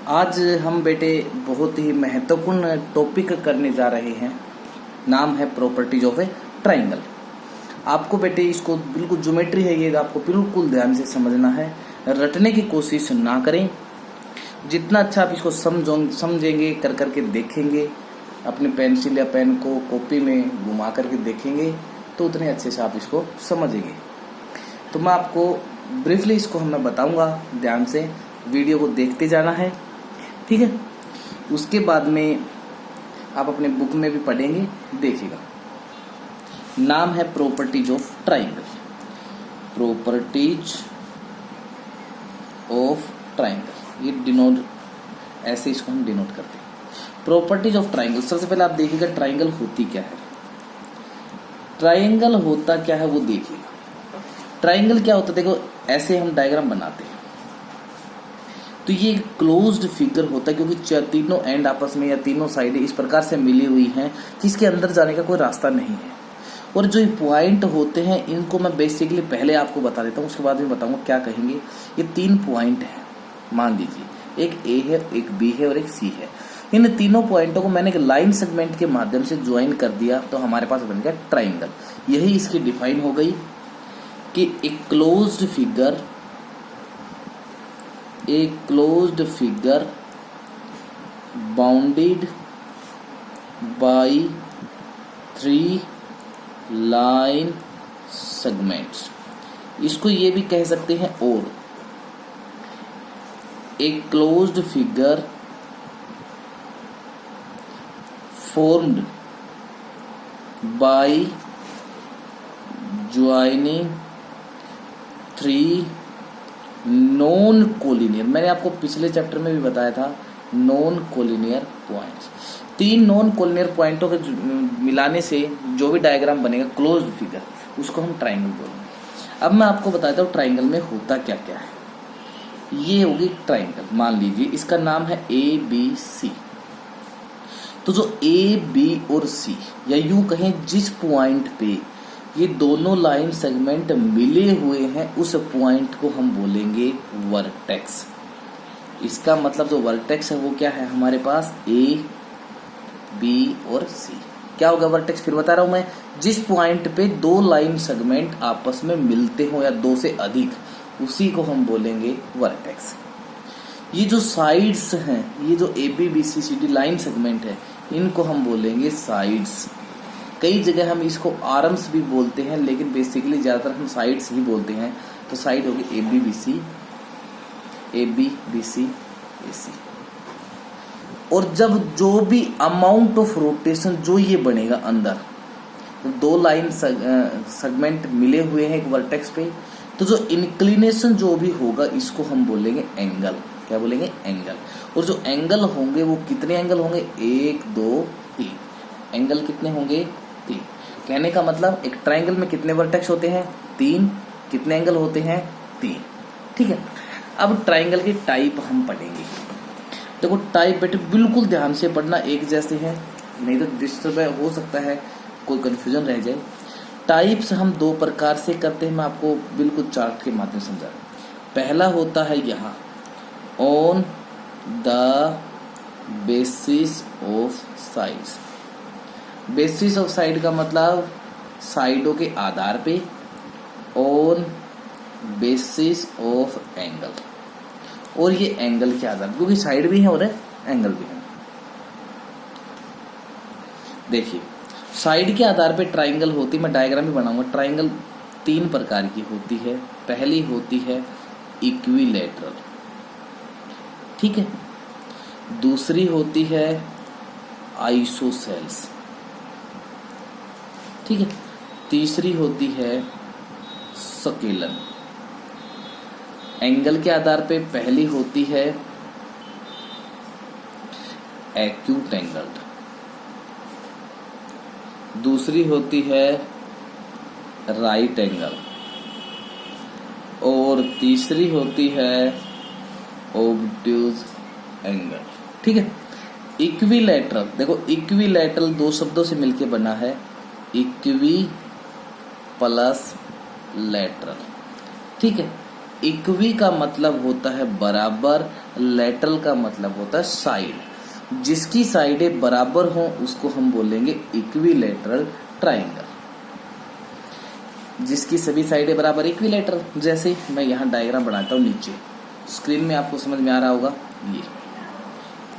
आज हम बेटे बहुत ही महत्वपूर्ण टॉपिक करने जा रहे हैं। नाम है प्रॉपर्टीज ऑफ ए ट्राइंगल। आपको बेटे इसको बिल्कुल ज्योमेट्री है, ये आपको बिल्कुल ध्यान से समझना है, रटने की कोशिश ना करें। जितना अच्छा आप इसको समझेंगे, कर करके देखेंगे, अपने पेंसिल या पेन को कॉपी में घुमा करके देखेंगे तो उतने अच्छे से आप इसको समझेंगे। तो मैं आपको ब्रीफली इसको मैं बताऊंगा, ध्यान से वीडियो को देखते जाना है, ठीक है। उसके बाद में आप अपने बुक में भी पढ़ेंगे, देखिएगा। नाम है properties of triangle. Properties of triangle, ये डिनोट, ऐसे इसको हम डिनोट करते हैं। Properties of triangle. सबसे पहले आप देखिएगा ट्राइंगल होती क्या है। ट्राइंगल होता क्या है वो देखिएगा। ट्राइंगल क्या होता है, देखो ऐसे हम डायग्राम बनाते हैं तो ये क्लोज्ड फिगर होता है, क्योंकि तीनों एंड आपस में या तीनों साइडें इस प्रकार से मिली हुई हैं कि इसके अंदर जाने का कोई रास्ता नहीं है। और जो पॉइंट होते हैं इनको मैं बेसिकली पहले आपको बता देता हूँ, उसके बाद में बताऊंगा क्या कहेंगे। ये 3 पॉइंट है, मान लीजिए एक ए है, एक बी है और एक सी है। इन तीनों पॉइंटों को मैंने एक लाइन सेगमेंट के माध्यम से ज्वाइन कर दिया तो हमारे पास बन गया ट्राइंगल। यही इसकी डिफाइन हो गई कि एक closed figure bounded by 3 line segments. इसको ये भी कह सकते हैं, और एक closed figure formed by joining 3 non collinear. मैंने आपको पिछले चैप्टर में भी बताया था non collinear points. 3 non collinear पॉइंटों के मिलाने से जो भी डायग्राम बनेगा क्लोज्ड फिगर, उसको हम ट्राइंगल बोलेंगे। अब मैं आपको बताता हूँ ट्राइंगल में होता क्या क्या है। ये होगी ट्राइंगल, मान लीजिए इसका नाम है ABC। तो जो ए, बी और सी, या यूं कहें जिस पॉइंट पे ये दोनों लाइन सेगमेंट मिले हुए हैं उस पॉइंट को हम बोलेंगे वर्टेक्स। इसका मतलब जो वर्टेक्स है वो क्या है हमारे पास, ए, बी और सी। क्या होगा वर्टेक्स, फिर बता रहा हूं मैं, जिस पॉइंट पे 2 लाइन सेगमेंट आपस में मिलते हो या 2 से अधिक, उसी को हम बोलेंगे वर्टेक्स। ये जो साइड्स हैं, ये जो ए, बी, बी, सी, सी, डी लाइन सेगमेंट है, इनको हम बोलेंगे साइड्स। कई जगह हम इसको आर्म्स भी बोलते हैं, लेकिन बेसिकली ज्यादातर हम साइड्स ही बोलते हैं। तो साइड होगी ए, बी, बी, सी, ए, बी, बी, सी, ए, सी। और जब जो भी अमाउंट ऑफ रोटेशन जो ये बनेगा अंदर, तो 2 लाइन सेगमेंट मिले हुए हैं एक वर्टेक्स पे, तो जो इंक्लिनेशन जो भी होगा इसको हम बोलेंगे एंगल। क्या बोलेंगे, एंगल। और जो एंगल होंगे वो कितने एंगल होंगे, 1, 2, 3 एंगल कितने होंगे, 3। कहने का मतलब एक ट्राइंगल में कितने वर्टेक्स होते हैं, 3। कितने एंगल होते हैं, 3। ठीक है। अब ट्राइंगल की टाइप हम पढ़ेंगे। देखो टाइप बेटे बिल्कुल ध्यान से पढ़ना, एक जैसे है, नहीं तो डिस्टर्ब हो सकता है, कोई कंफ्यूजन रह जाए। टाइप्स हम 2 प्रकार से करते हैं, मैं आपको बिल्कुल चार्ट के माध्यम से समझा। पहला होता है यहाँ on the basis of sides. Basis of side का मतलब साइडों के आधार पे, ऑन बेसिस ऑफ एंगल। और ये एंगल के आधार, क्योंकि साइड भी है और एंगल भी है। देखिए साइड के आधार पे ट्राइंगल होती, मैं डायग्राम भी बनाऊंगा। ट्राइंगल 3 प्रकार की होती है। पहली होती है इक्विलैटरल, ठीक है। दूसरी होती है आइसोसेल्स, ठीक है। तीसरी होती है स्केलन। एंगल के आधार पे पहली होती है एक्यूट एंगल्ड, दूसरी होती है राइट एंगल, और तीसरी होती है ऑब्ट्यूज एंगल, ठीक है। इक्विलैटरल, देखो इक्विलैटरल 2 शब्दों से मिलकर बना है, इक्वी प्लस लैटरल, ठीक है। इक्वी का मतलब होता है बराबर, लेटरल का मतलब होता है साइड। जिसकी साइडें बराबर हों उसको हम बोलेंगे इक्विलैटरल ट्राइंगल। जिसकी सभी साइडें बराबर इक्विलैटरल। जैसे मैं यहाँ डायग्राम बनाता हूँ, नीचे स्क्रीन में आपको समझ में आ रहा होगा,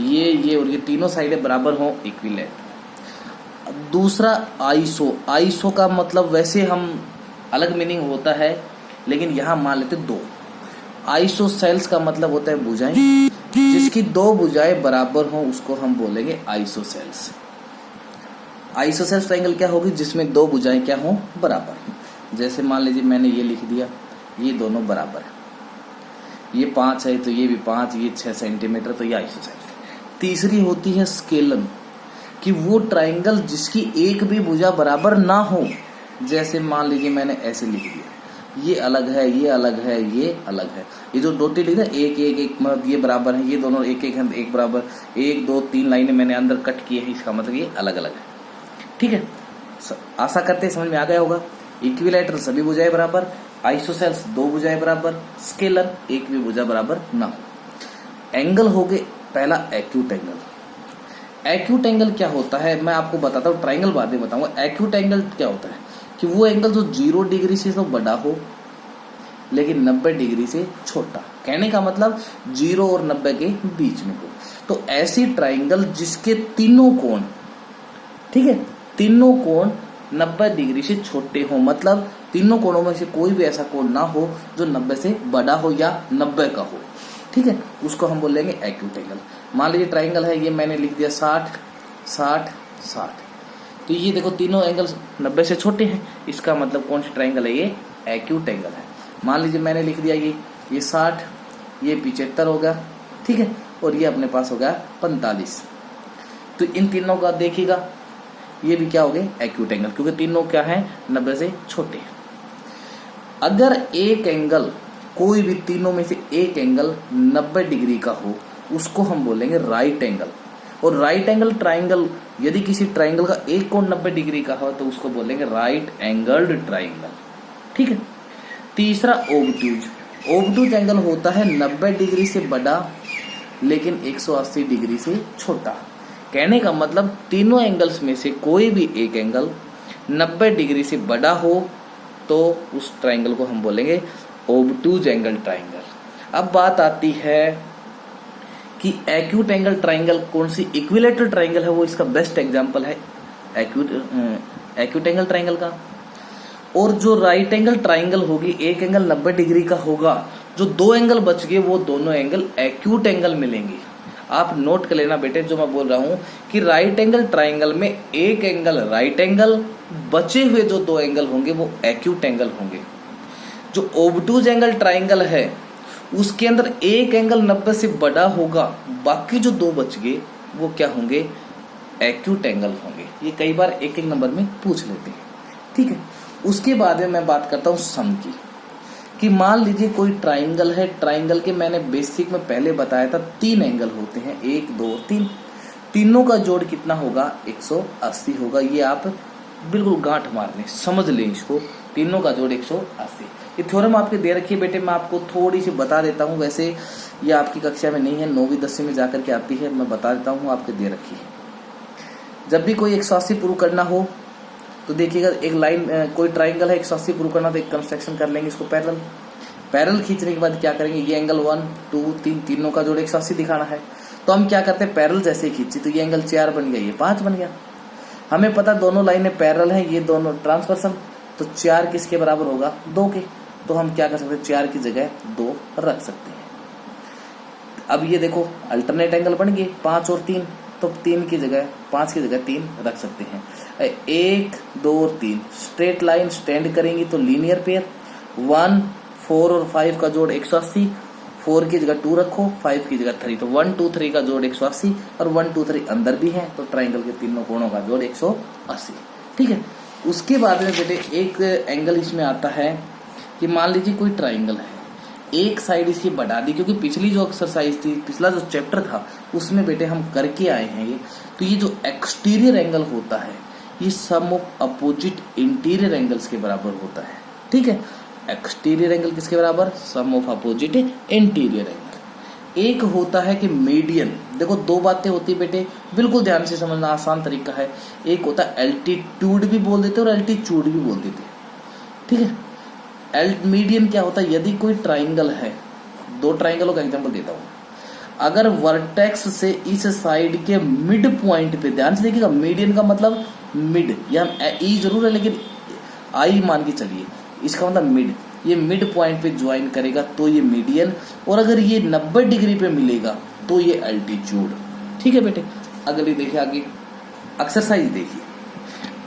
ये और ये तीनों साइडें बराबर हों, इक्विलैटरल। दूसरा आइसो। आइसो का मतलब वैसे हम अलग मीनिंग होता है, लेकिन यहाँ मान लेते दो। आइसोसेल्स का मतलब होता है भुजाएं। जिसकी दो भुजाएं बराबर हों उसको हम बोलेंगे आइसोसेल्स। आइसोसेल्स ट्रायंगल क्या होगी? जिसमें दो भुजाएं क्या हों? बराबर। जैसे मान लीजिए मैंने ये लिख दिया, ये दोनों बराबर है, ये 5 है तो ये भी 5, ये 6 सेंटीमीटर, तो ये आइसोसेल्स। तीसरी होती है स्केलन, कि वो ट्रायंगल जिसकी एक भी भुजा बराबर ना हो। जैसे मान लीजिए मैंने ऐसे लिख दिया, ये अलग है, ये अलग है, ये अलग है। ये जो दो तीन लिखा एक एक एक मतलब ये बराबर है, ये दोनों एक एक है, एक बराबर, 1 2 3 लाइनें मैंने अंदर कट की है, इसका मतलब ये अलग अलग है। ठीक है, आशा करते हैं समझ में आ गया होगा। इक्विलैटरल सभी भुजाएं बराबर, आइसोसेल्स दो भुजाएं बराबर, स्केलर एक भी भुजा बराबर ना हो। एंगल हो गए, पहला एक्यूट एंगल। एक्यूट एंगल क्या होता है मैं आपको बताता हूँ, ट्राइंगल बाद में बताऊंगा। एक्यूट एंगल क्या होता है कि वो एंगल जो 0 डिग्री से तो बड़ा हो लेकिन 90 डिग्री से छोटा। कहने का मतलब 0 और 90 के बीच में हो। तो ऐसी ट्राइंगल जिसके तीनों कोण, ठीक है, तीनों कोण 90 डिग्री से छोटे हो, मतलब तीनों कोणों में से कोई भी ऐसा कोण ना हो जो 90 से बड़ा हो या 90 का हो। ठीक है, उसको हम बोलेंगे एक्यूट एंगल। मान लीजिए ट्राइंगल है, ये मैंने लिख दिया 60 60 60, तो ये देखो तीनों एंगल 90 से छोटे हैं, इसका मतलब कौन सी ट्राइंगल है? ये एक्यूट एंगल है। मान लीजिए मैंने लिख दिया ये 60, ये 75 हो गया, ठीक है, और ये अपने पास हो गया 45। तो इन तीनों का देखिएगा, ये भी क्या हो गए? एक्यूट एंगल, क्योंकि तीनों क्या है? 90 से छोटे। अगर एक एंगल, कोई भी तीनों में से एक एंगल 90 डिग्री का हो उसको हम बोलेंगे राइट एंगल। और राइट एंगल ट्राइंगल, यदि किसी ट्राइंगल का एक कोण 90 डिग्री का हो तो उसको बोलेंगे राइट एंगल्ड ट्राइंगल। ठीक है। तीसरा ओबट्यूज। ओबट्यूज एंगल होता है 90 डिग्री से बड़ा लेकिन 180 डिग्री से छोटा। कहने का मतलब तीनों एंगल्स में से कोई भी एक एंगल 90 डिग्री से बड़ा हो तो उस ट्राइंगल को हम बोलेंगे ओबट्यूज एंगल ट्राइंगल। अब बात आती है कि एक्यूट एंगल ट्राइंगल कौन सी? इक्विलैटरल ट्राइंगल है वो इसका बेस्ट एग्जांपल है एक्यूट एंगल ट्राइंगल का। और जो राइट एंगल ट्राइंगल होगी, एक एंगल 90 डिग्री का होगा, जो दो एंगल बच गए वो दोनों एंगल एक्यूट एंगल मिलेंगे। आप नोट कर लेना बेटे जो मैं बोल रहा हूं कि राइट एंगल ट्राइंगल में एक एंगल राइट एंगल, बचे हुए जो दो एंगल होंगे वो एक्यूट एंगल होंगे। जो ओबट्यूज एंगल ट्राइंगल है उसके अंदर एक एंगल 90 से बड़ा होगा, बाकी जो दो बच गए वो क्या होंगे? एक्यूट एंगल होंगे। ये कई बार एक एक नंबर में पूछ लेते हैं। ठीक है, उसके बाद में मैं बात करता हूं सम की, कि मान लीजिए कोई ट्राइंगल है, ट्राइंगल के मैंने बेसिक में पहले बताया था 3 एंगल होते हैं, 1 2 3, तीनों का जोड़ कितना होगा? 180 होगा। ये आप बिल्कुल गांठ मारने समझ लें इसको, तीनों का जोड़ 180। ये थ्योरम आपके दे रखी है बेटे, मैं आपको थोड़ी सी बता देता हूँ। वैसे ये आपकी कक्षा में नहीं है, 9वीं 10वीं में जाकर के आती है, मैं बता देता हूँ, आपके दे रखी है। जब भी कोई 180 प्रूव करना हो तो देखिएगा, एक लाइन कोई ट्राइंगल है 180 प्रूव करना तो एक कंस्ट्रक्शन कर लेंगे इसको पैरेलल खींचने के बाद क्या करेंगे? ये एंगल 1 2 3 तीनों का जोड़ 180 दिखाना है, तो हम क्या करते हैं? पैरेलल जैसे ही खींची तो ये एंगल 4 बन गया, ये 5 बन गया। हमें पता दोनों लाइनें पैरेलल हैं, ये दोनों ट्रांसवर्सल, तो 4 किसके बराबर होगा? 2 के। तो हम क्या कर सकते हैं? 4 की जगह 2 रख सकते हैं। अब ये देखो अल्टरनेट एंगल बन गए 5 और 3, तो 3 की जगह 5 की जगह 3 रख सकते हैं। 1 2 और 3 स्ट्रेट लाइन स्टैंड करेंगी तो लीनियर पेयर। 1 4 और 5 का जोड़ 180, 4 की जगह 2 रखो, 5 की जगह 3, तो 1 2 3 का जोड़ 180 और 1 2 3 अंदर भी है, तो ट्राइंगल के तीनों कोणों का जोड़ 180। ठीक है। उसके बाद में बेटे एक एंगल इसमें आता है कि मान लीजिए कोई ट्राइंगल है, एक साइड इसकी बढ़ा दी, क्योंकि पिछली जो एक्सरसाइज थी, पिछला जो चैप्टर था उसमें बेटे हम करके आए हैं ये। तो ये जो एक्सटीरियर एंगल होता है ये सम ऑफ अपोजिट इंटीरियर एंगल्स के बराबर होता है। ठीक है। एक्सटीरियर एंगल किसके बराबर, सम ऑफ अपोजिट इंटीरियर एंगल। एक होता है कि मीडियन, देखो दो बातें होती है बेटे, बिल्कुल ध्यान से समझना, आसान तरीका है। एक होता है एल्टीट्यूड भी बोल देते और एल्टीट्यूड भी बोल देते, ठीक है। मीडियन क्या होता है, यदि कोई ट्राइंगल है, दो ट्राइंगलों का एग्जांपल देता हूं, अगर वर्टेक्स से इस साइड के मिड पॉइंट पे, ध्यान से देखिएगा, मीडियन का मतलब मिड, यहाँ ई जरूर है लेकिन आई मान के चलिए, इसका मतलब मिड, ये मिड पॉइंट पे ज्वाइन करेगा तो ये मीडियन, और अगर ये 90 डिग्री पे मिलेगा तो ये एल्टीट्यूड, ठीक है बेटे। अगली देखिए आगे एक्सरसाइज देखिए।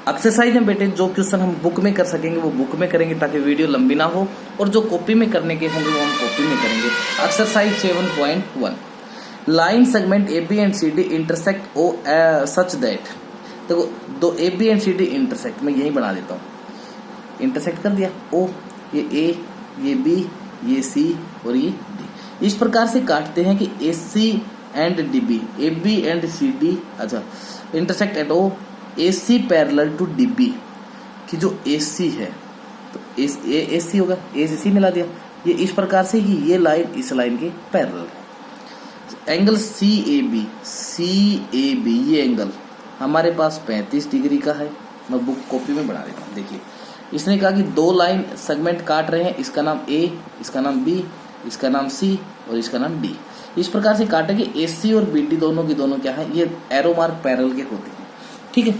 एक्सरसाइज में बेटे जो क्वेश्चन हम बुक में कर सकेंगे वो बुक में करेंगे ताकि वीडियो लंबी ना हो, और जो कॉपी में करने के होंगे वो हम कॉपी में करेंगे। Exercise 7.1, line segment A B and C D intersect O such that, देखो दो A B and C D intersect, मैं यही बना देता हूँ, इंटरसेक्ट कर दिया, ओ ये ए, ये बी, ये सी और ये डी, इस प्रकार से काटते हैं कि A C and D B, A B and C D, अच्छा intersect at O, A C parallel to D B, कि जो ए सी है तो ए सी होगा, ए से सी मिला दिया, ये इस प्रकार से कि ये लाइन इस लाइन के पैरेलल है। एंगल सी ए बी, ये एंगल हमारे पास 35 डिग्री का है, मैं बुक कॉपी में बना देता हूँ। देखिए इसने कहा कि दो लाइन सेगमेंट काट रहे हैं, इसका नाम ए, इसका नाम बी, इसका नाम सी और इसका नाम डी, इस प्रकार से काटेंगे। ए सी और बी डी दोनों की दोनों क्या है, ये एरो मार्क पैरेलल के होते हैं, ठीक है।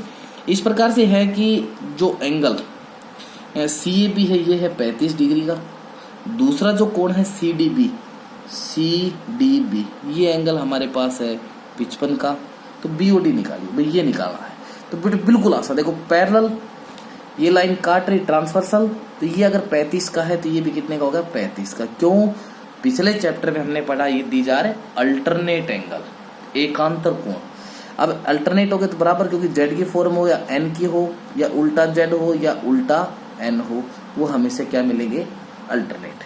इस प्रकार से है कि जो एंगल सी ए बी है ये है 35 डिग्री का, दूसरा जो कोण है सी डी बी, ये एंगल हमारे पास है 55 का, तो बी ओ डी निकालिए भाई, ये निकालना है तो बिल्कुल आसान। देखो पैरेलल, ये लाइन काट रही ट्रांसवर्सल, तो ये अगर 35 का है तो ये भी कितने का होगा, 35 का। क्यों, पिछले चैप्टर में हमने पढ़ा ये दी जा रहे अल्टरनेट एंगल, एकांतर कोण। अब अल्टरनेट हो गए तो बराबर, क्योंकि जेड की फॉर्म हो या एन की हो या उल्टा जेड हो या उल्टा एन हो, वो हमेशा क्या मिलेंगे, अल्टरनेट।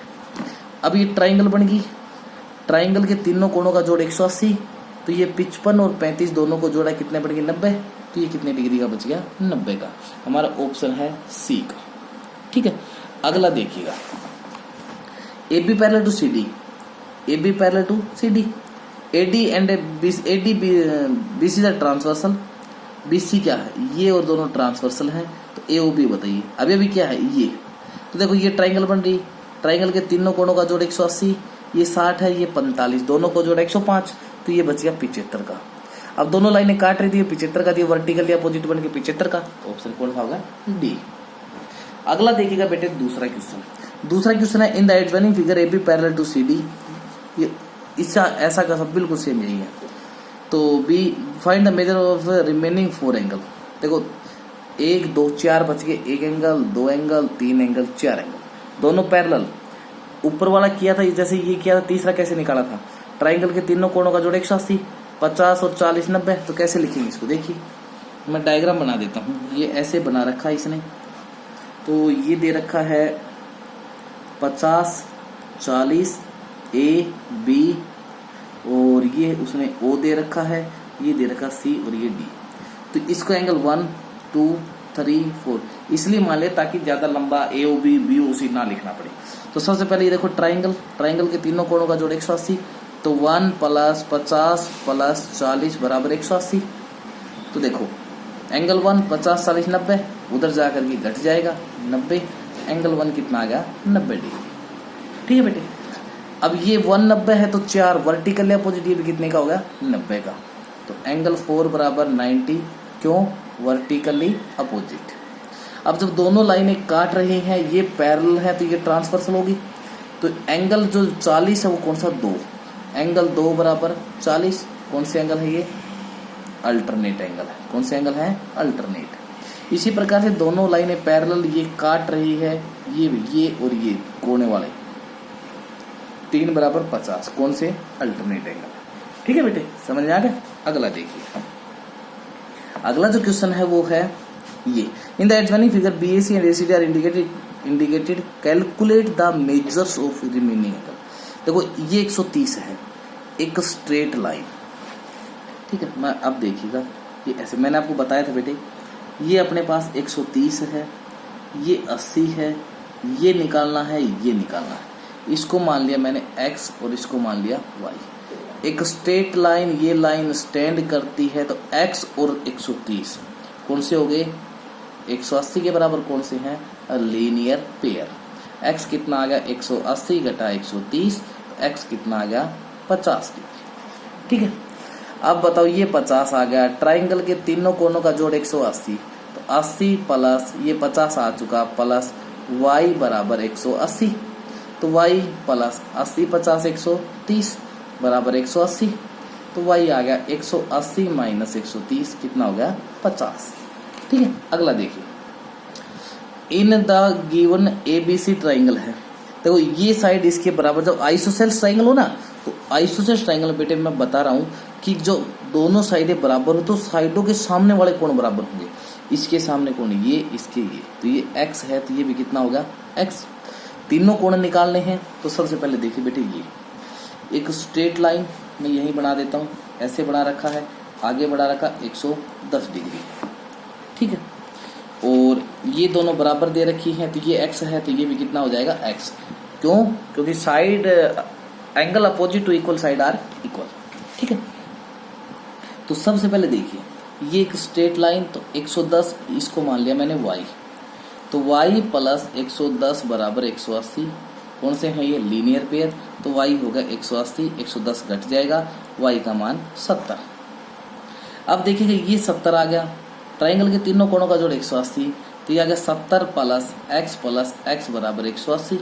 अब ये ट्राइंगल बन गई, ट्राइंगल के तीनों कोणों का जोड़ 180, तो ये 55 और 35 दोनों को जोड़ा कितने बन गए, 90, तो ये कितने डिग्री का बच गया, 90 का। हमारा ऑप्शन है सी का, ठीक है। अगला देखिएगा, A B parallel to C D, A B parallel to C D, A D and A D B C transversal, B C क्या है, ये और दोनों ट्रांसवर्सल हैं, तो ए ओ बी बताइए। अभी क्या है ये, तो देखो ये ट्राइंगल बन रही, ट्राइंगल के तीनों कोणों का जोड़ 180, ये 60 है, ये 45, दोनों को जोड़ा 105, तो ये बच गया 75 का। अब दोनों लाइनें काट रही थी, 75 का दिया, वर्टिकल या अपोजिट बन के 75 का, ऑप्शन कौन सा होगा, डी। अगला देखिएगा बेटे दूसरा क्वेश्चन है, in the adjoining figure A B parallel to C D, ये इसका ऐसा का सब बिल्कुल सेम यही है। तो B find the measure of remaining 4 angle, देखो 1 2 4 बच गए, 1 एंगल, 2 एंगल, 3 एंगल, 4 एंगल, दोनों पैरेलल। ऊपर वाला किया था जैसे ये किया था, तीसरा कैसे निकाला था, ट्राइंगल के तीनों कोणों का जोड़ 180, 50 और 40 90, तो कैसे लिखेंगे इसको, देखिए मैं डायग्राम बना देता हूँ। ये ऐसे बना रखा है इसने, तो ये दे रखा है 50 40 ए बी, और ये उसने ओ दे रखा है, ये दे रखा सी और ये डी, तो इसको एंगल 1 2 3 4 इसलिए मान ले ताकि ज्यादा लंबा ए ओ बी बी ओ सी ना लिखना पड़े। तो सबसे पहले ये देखो ट्राइंगल के तीनों कोणों का जोड़ 180, तो 1 + 50 + 40 बराबर 180। तो देखो एंगल 1 50 40 90, उधर जाकर के घट जाएगा 90, एंगल 1 कितना आ गया, 90 डिग्री, ठीक है बेटे। अब ये 190 है तो 4 वर्टिकल या अपोजिट, ये भी कितने का होगा, 90 का। तो एंगल 4 बराबर 90, क्यों, वर्टिकली अपोजिट। अब जब दोनों लाइनें काट रही हैं, ये पैरेलल है तो ये ट्रांसवर्सल होगी, तो एंगल जो 40 है वो कौन सा, 2, एंगल 2 बराबर 40, कौन से एंगल है ये, अल्टरनेट एंगल है, कौन से एंगल है, अल्टरनेट। इसी प्रकार से दोनों लाइनें पैरेलल ये काट रही है, ये और ये कोने वाले 3 बराबर 50, कौन से, अल्टरनेट एंगल, ठीक है बेटे, समझ में आ गया। अगला देखिए, अगला जो क्वेश्चन है वो है ये, in the adjoining figure BAC and ACD are indicated calculate the measures of remaining angle. देखो ये 130 है, एक स्ट्रेट लाइन, ठीक है। मैं अब देखिएगा, ये ऐसे मैंने आपको बताया था बेटे, ये अपने पास 130 है, ये 80 है, ये निकालना है, ये निकालना है। इसको मान लिया मैंने x और इसको मान लिया y। एक स्ट्रेट लाइन, ये लाइन स्टैंड करती है तो x और 130 कौन से हो गए? 180 के बराबर कौन से हैं? Linear pair. x कितना आ गया? 180 घटा 130, x कितना आ गया? 50 डिग्री। ठीक है, अब बताओ ये 50 आ गया, ट्राइंगल के तीनों कोनों का जोड़ 180, तो 80 प्लस ये 50 आ चुका, प्लस y बराबर 180, तो y प्लस 80 50 130 बराबर 180, तो y आ गया 180 माइनस 130 कितना हो गया? 50। ठीक है, अगला देखिए, in the given ABC triangle है। देखो ये साइड इसके बराबर, जब आइसोसेल्स ट्राइंगल हो ना, तो आइसोसेल्स ट्राइंगल बेटे मैं बता रहा हूँ कि जो दोनों साइडें बराबर हो तो साइडों के सामने वाले कोण बराबर होंगे। इसके सामने कोण ये, इसके ये, तो ये x है तो ये भी कितना होगा? x। तीनों कोण निकालने हैं तो सबसे पहले देखिए बेटे, ये एक स्ट्रेट लाइन मैं यहीं बना देता हूँ, ऐसे बना रखा है, आगे बढ़ा रखा 110 डिग्री। ठीक है, और ये दोनों बराबर दे रखी हैं तो ये x है तो ये भी कितना हो जाएगा? x। क्यों? क्योंकि side angle opposite to equal side are equal. ठीक है, तो सबसे पहले देखिए ये एक स्ट्रेट लाइन, तो 110 इसको मान लिया मैंने y, तो y प्लस 110 बराबर 180 कौन से हैं? ये लीनियर पेयर, तो y होगा 180, 110 घट जाएगा, y का मान 70। अब देखिए ये 70 आ गया, ट्राइंगल के तीनों कोणों का जोड़ 180, तो ये आ गया 70 प्लस x बराबर 180।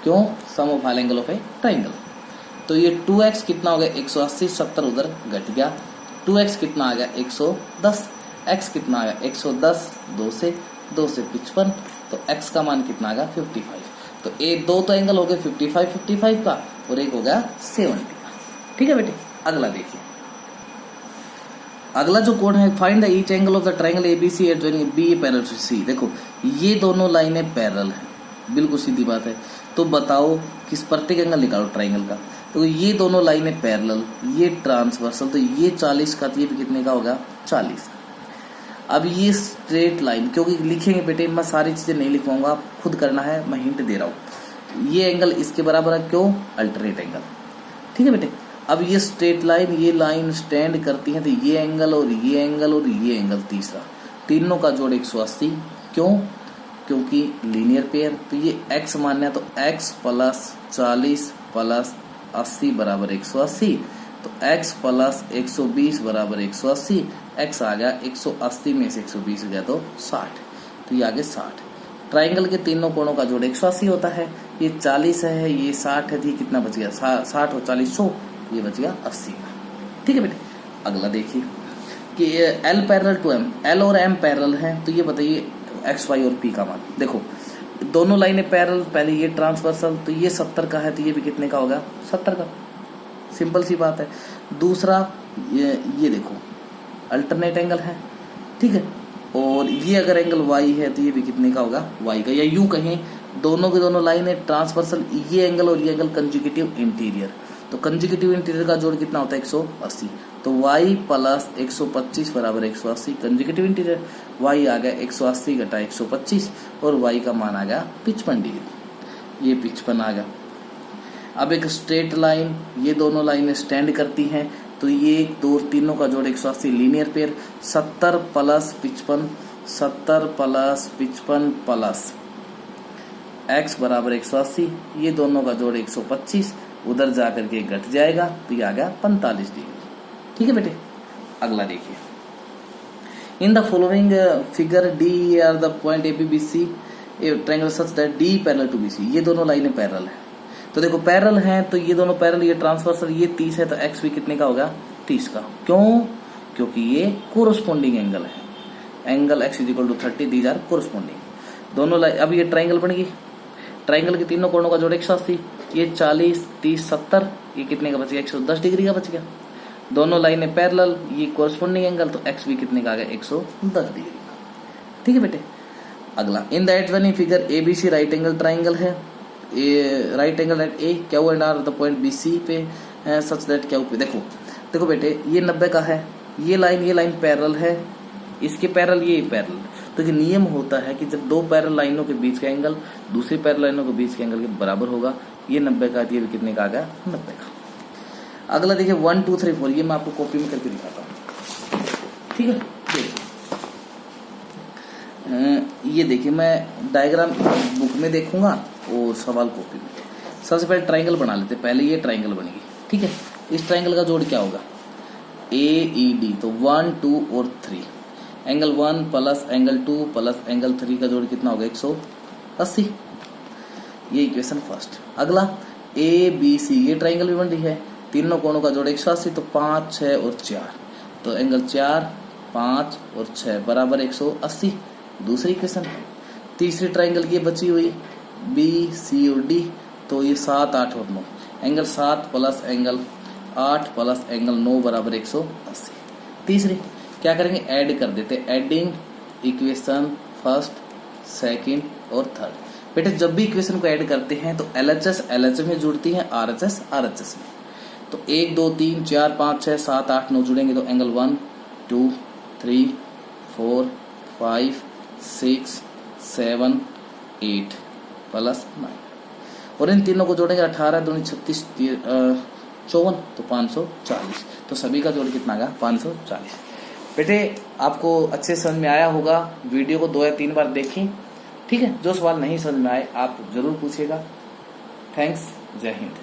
क्यों? Sum of all angle of a triangle. तो ये 2x कितना हो गया? 180, 70 उधर घट गया, 2x कितना आ गया? 110, x कितना आ गया? 110, 2 से 55, तो x का मान कितना आ गया? 55। तो ये दो तो एंगल हो गए 55 का, और एक हो गया 70 का। ठीक है बेटे, अगला देखिए, अगला जो कोण है, find the each angle of the triangle ABC at joining B parallel to C। देखो ये दोनों लाइनें पैरेलल हैं, बिल्कुल सीधी बात है। तो बताओ किस प्रत्येक एंगल निकालो ट्रायंगल का। तो ये दोनों लाइनें पैरेलल, ये ट्रांसवर्सल, तो ये 40 का, तो ये भी कितने का होगा? 40। अब ये स्ट्रेट लाइन, क्योंकि लिखेंगे बेटे मैं सारी चीजें नहीं लिखवाऊंगा, आप खुद करना है, मैं हिंट दे रहा हूँ। ये एंगल इसके बराबर है, क्यों? Alternate angle. ठीक है बेटे, अब ये स्ट्रेट लाइन, ये लाइन स्टैंड करती है, तो ये एंगल और ये एंगल और ये एंगल तीसरा, तीनों का जोड़ 180। क्यों? क्योंकि लीनियर पेयर। तो ये x मानना है, तो x प्लस 40 प्लस 80 बराबर 180, तो x प्लस 120 बराबर 180, x आ गया 180 में से 120 हो गया तो 60, तो ये आगे 60। ट्राइंगल के तीनों कोणों का जोड़ 180 होता है, ये 40 है, ये 60 है, तो ये कितना बच गया? 60 और 40 100, ये बच गया 80 का। ठीक है बेटे, अगला देखिए कि L parallel to M, L और M पैरेलल हैं, तो ये बताइए x y और p का मान। देखो दोनों लाइनें पैरेलल, पहले ये ट्रांसवर्सल, तो ये 70 का है, तो ये भी कितने का होगा? 70 का। सिंपल सी बात है। दूसरा ये देखो अल्टरनेट एंगल है। ठीक है, और ये अगर एंगल y है तो ये भी कितने का होगा? y का। या यूं कहें दोनों के दोनों लाइनें ट्रांसवर्सल, ये एंगल और ये एंगल कंजुगेटिव इंटीरियर, तो कंजुगेटिव इंटीरियर का जोड़ कितना होता है? 180, तो y प्लस 125 बराबर 180, कंजुगेटिव इंटीरियर y आ गया 180 घटा 125, और y का मान आ गया 55 डिग्री, ये 55 आ गया। अब एक स्ट्रेट लाइन, ये दोनों लाइनें स्टैंड करती हैं, तो ये 2 तीनों का जोड़ 180 linear pair, 70 plus 55, 70 plus 55 plus x बराबर 180, ये दोनों का जोड़ 125, उधर जाकर के घट जाएगा, तो ये आ गया 45 डिग्री। ठीक है बेटे, अगला देखिए, in the following figure D are the point ABBC A triangle such that D parallel to BC। ये दोनों लाइनें पैरेलल हैं, तो देखो पैरेलल हैं, तो ये दोनों पैरेलल, ये ट्रांसवर्सल, ये 30 है, तो x भी कितने का होगा? 30 का। क्यों? क्योंकि ये कोरोस्पोंडिंग एंगल है, angle x is equal to 30, these are corresponding. दोनों लाइन, अब ये ट्रायंगल बन गई, ट्रायंगल के तीनों कोणों का जोड़ 180, ये 40 30 70, ये कितने का बच गया? 110 डिग्री का बच गया। दोनों लाइनें पैरेलल, ये कोरस्पोंडिंग एंगल, तो x भी कितने का आ गया? 110 डिग्री का। ठीक है बेटे, अगला, in the adjoining figure ABC right angle triangle है, right angle at A Q and R the point BC पे सच दैट Q पे। देखो बेटे ये 90 का है, ये लाइन पैरेलल है, इसके पैरेलल ये पैरेलल, तो ये नियम होता है कि जब दो पैरेलल लाइनों के बीच का एंगल दूसरी पैरेलल लाइनों के बीच के एंगल के बराबर होगा। ये 90 का, ये भी कितने का आ गया, 90 का। अगला देखिए 1 2 3 4, ये मैं आपको कॉपी में करके दिखाता हूँ, ठीक है। देखिए ये देखिए, मैं डायग्राम बुक में देखूंगा और सवाल कॉपी में। सबसे पहले ट्राइंगल बना लेते, पहले ये ट्राइंगल बनेगी, ठीक है। इस ट्राइंगल का जोड़ क्या होगा, AED, तो 1 2 और 3, angle 1 plus angle 2 plus angle 3 का जोड़ कितना होगा, 180। ये इक्वेशन फर्स्ट। अगला ABC, ये ट्राइंगल भी बन रही है, तीनों कोणों का जोड़ 180, तो 5 6 और 4, तो एंगल 4 5 और 6 बराबर 180। दूसरी इक्वेशन। तीसरी ट्राइंगल ये बची हुई BC और D, तो ये 7 8 और 9, angle 7 plus angle 8 plus angle 9 बराबर 180। तीसरी क्या करेंगे, ऐड कर देते, एडिंग इक्वेशन फर्स्ट सेकंड और थर्ड। बेटे जब भी इक्वेशन को ऐड करते हैं तो LHS LHS में जुड़ती है, RHS RHS में। तो 1 2 3 4 5 6 7 8 9 जुड़ेंगे, तो एंगल 1 2 3 4 5 6 7 8 प्लस 9, और इन तीनों को जोड़ेंगे 18 दूनी 36 54, तो 540। तो सभी का जोड़ कितना आएगा, 540। बेटे आपको अच्छे समझ में आया होगा, वीडियो को 2 या 3 बार देखें, ठीक है। जो सवाल नहीं समझ में आए आप जरूर पूछिएगा। थैंक्स, जय हिंद।